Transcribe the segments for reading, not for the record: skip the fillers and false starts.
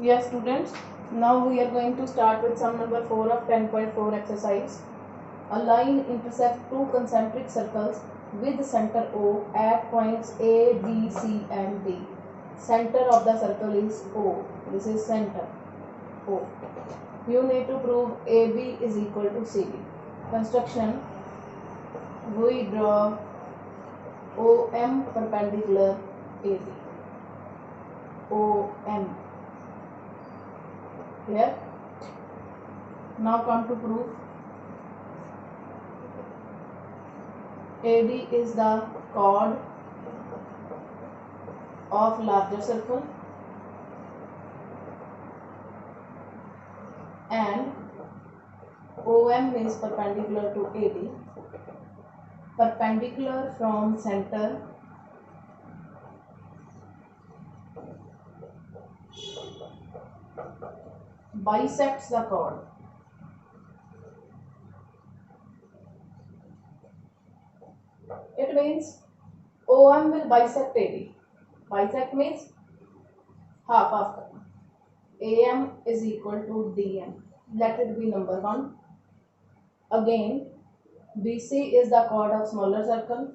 Yes, students. Now we are going to start with sum number 4 of 10.4 exercise. A line intersects two concentric circles with center O at points A, B, C and D. Center of the circle is O. This is center O. You need to prove AB is equal to CD. Construction. We draw OM perpendicular AB. OM. Here. Now come to proof. AD is the chord of larger circle and OM is perpendicular to AD, perpendicular from center bisects the chord. It means OM will bisect AD. Bisect means half after. AM is equal to DM. Let it be number 1. Again, BC is the chord of smaller circle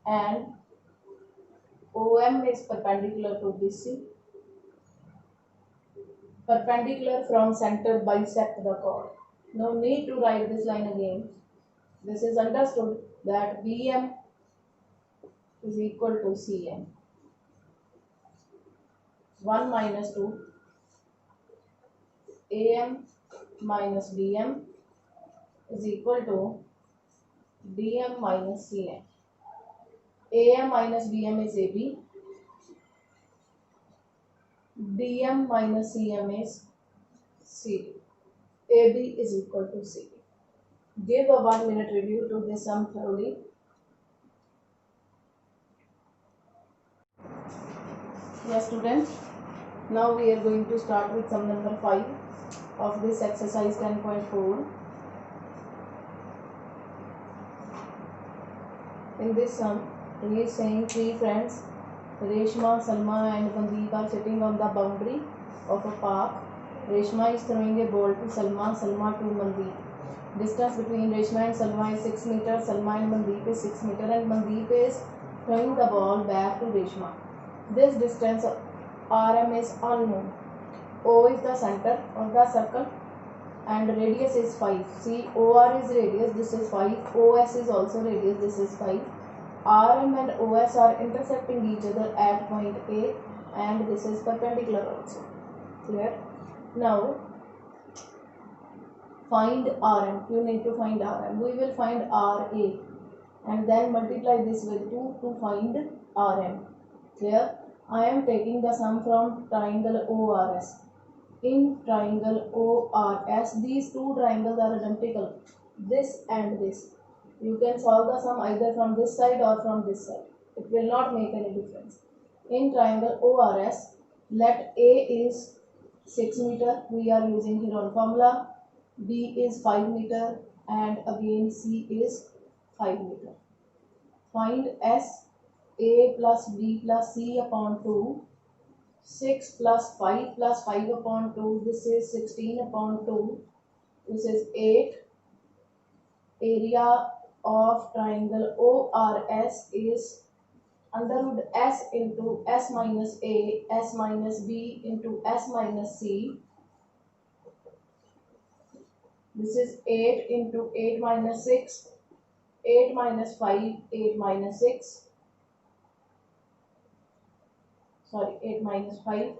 and OM is perpendicular to BC. Perpendicular from center bisect the chord. No need to write this line again. This is understood that BM is equal to CM. 1 minus 2 AM minus BM is equal to DM minus CM. AM minus BM is AB. DM minus CM is CD. AB is equal to CD. Give a 1-minute review to this sum thoroughly. Yes, students. Now we are going to start with sum number 5 of this exercise 10.4. In this sum, he is saying 3 friends, Reshma, Salma and Mandeep are sitting on the boundary of a park. Reshma is throwing a ball to Salma, Salma to Mandeep. Distance between Reshma and Salma is 6 meters, Salma and Mandeep is 6 meters and Mandeep is throwing the ball back to Reshma. This distance RM is unknown. O is the center of the circle and radius is 5. See, OR is radius, this is 5. OS is also radius, this is 5. RM and OS are intersecting each other at point A and this is perpendicular also. Clear? Now, find RM. You need to find RM. We will find RA and then multiply this with 2 to find RM. Clear? I am taking the sum from triangle ORS. In triangle ORS, these two triangles are identical, this and this. You can solve the sum either from this side or from this side. It will not make any difference. In triangle ORS, let A is 6 meter. We are using here on formula. B is 5 meter and again C is 5 meter. Find S. A plus B plus C upon 2. 6 plus 5 plus 5 upon 2, this is 16 upon 2, this is 8. Area of triangle ORS is under root S into S minus A, S minus B into S minus C. This is 8 into 8 minus 6, 8 minus 5, 8 minus 6. Sorry, 8 minus 5.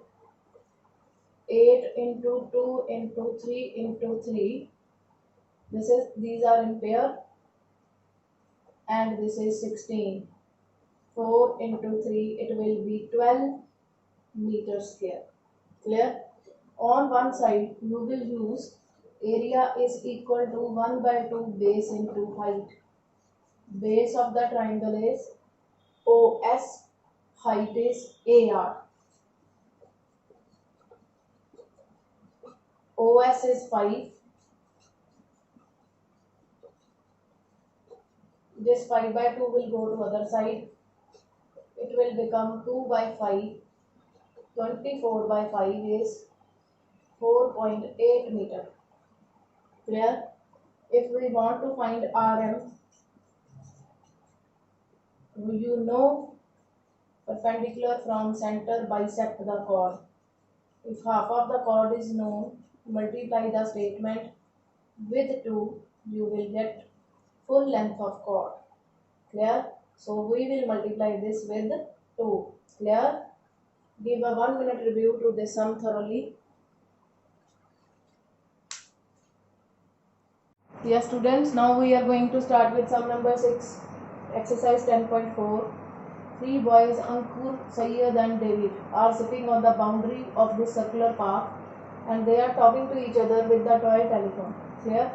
8 into 2 into 3 into 3. These are in pair and this is 16. 4 into 3, it will be 12 meters square. Clear? On one side, you will use area is equal to 1 by 2 base into height. Base of the triangle is OS, height is AR. OS is 5, This 5 by 2 will go to other side. It will become 2 by 5. 24 by 5 is 4.8 meter. Clear? If we want to find RM, you know perpendicular from center bisect the chord. If half of the chord is known, multiply the statement with 2, you will get full length of chord. Clear? So we will multiply this with 2. Clear? Give a 1 minute review to this sum thoroughly. Yes students, now we are going to start with sum number 6, exercise 10.4. Three boys, Ankur, Sayyed and David, are sitting on the boundary of this circular park and they are talking to each other with the toy telephone. Here,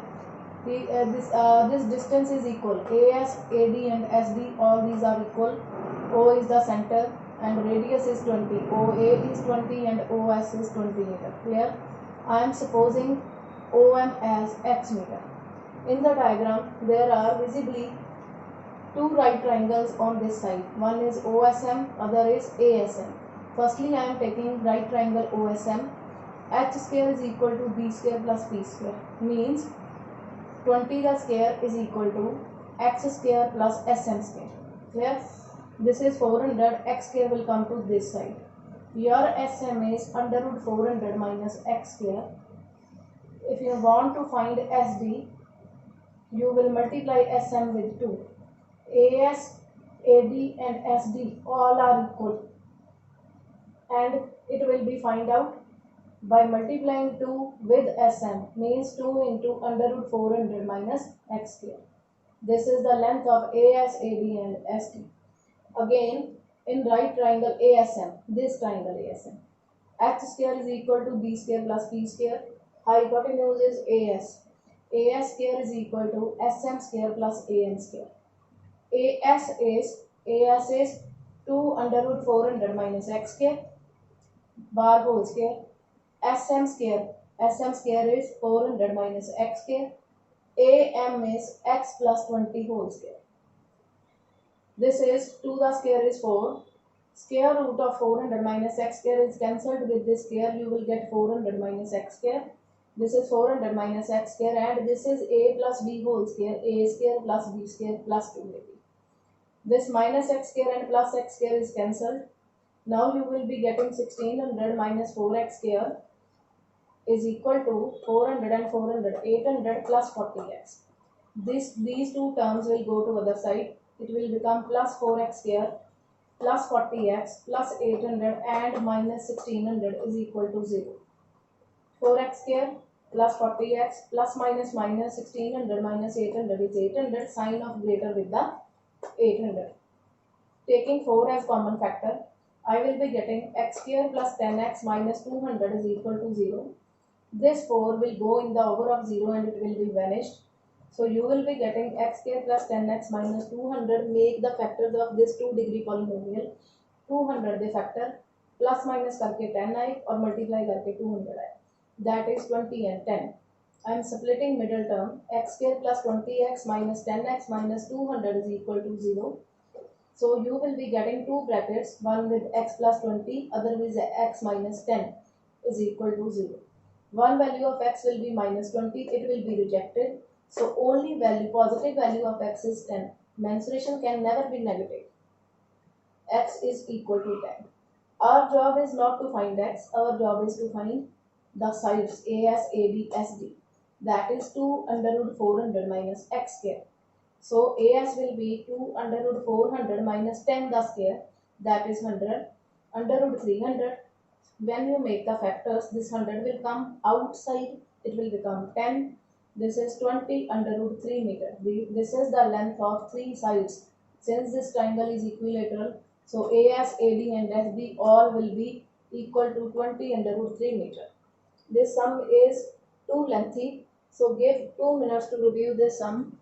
this distance is equal. AS, AD and SD, all these are equal. O is the center and radius is 20. OA is 20 and OS is 20 meter. Clear? I am supposing OM as x meter. In the diagram, there are visibly two right triangles on this side. One is OSM, other is ASM. Firstly, I am taking right triangle OSM. H square is equal to B square plus P square. Means 20 the square is equal to X square plus SM square. Clear? This is 400. X square will come to this side. Your SM is under root 400 minus X square. If you want to find SD, you will multiply SM with 2. AS, AD and SD all are equal and it will be find out by multiplying 2 with SM, means 2 into under root 400 minus x square. This is the length of AS, AD and SD. Again, in right triangle ASM, this triangle ASM, H square is equal to B square plus P square. Hypotenuse is AS. AS square is equal to SM square plus AN square. AS is 2 under root 400 minus x square bar whole square. SM square is 400 minus x square. AM is x plus 20 whole square. This is 2 the square is 4. Square root of 400 minus x square is cancelled with this square. You will get 400 minus x square. This is 400 minus x square and this is a plus b whole square. A square plus b square plus 2ab. This minus x square and plus x square is cancelled. Now you will be getting 1600 minus 4x square is equal to 400 and 400, 800 plus 40x. These two terms will go to other side. It will become plus 4x square plus 40x plus 800 and minus 1600 is equal to 0. 4x square plus 40x plus minus 1600 minus 800 is 800, sign of greater with the 800. Taking 4 as common factor, I will be getting x square plus 10x minus 200 is equal to 0. This 4 will go in the over of 0 and it will be vanished. So you will be getting x square plus 10x minus 200, make the factors of this 2 degree polynomial. 200 the factor, plus minus करके 10i और multiply करके 200i. That is 20 and 10. I am splitting middle term. X square plus 20x minus 10x minus 200 is equal to 0. So you will be getting two brackets, one with x plus 20, other with x minus 10 is equal to 0. One value of x will be minus 20, it will be rejected. So only value, positive value of x is 10. Mensuration can never be negative. X is equal to 10. Our job is not to find x, our job is to find the sides AS, AD, SD. That is 2 under root 400 minus x square. So AS will be 2 under root 400 minus 10 the square, that is 100, under root 300. When you make the factors, this 100 will come outside, it will become 10. This is 20 under root 3 meter. This is the length of three sides. Since this triangle is equilateral, so AS, AD and SD all will be equal to 20 under root 3 meter. This sum is too lengthy, so give 2 minutes to review this sum.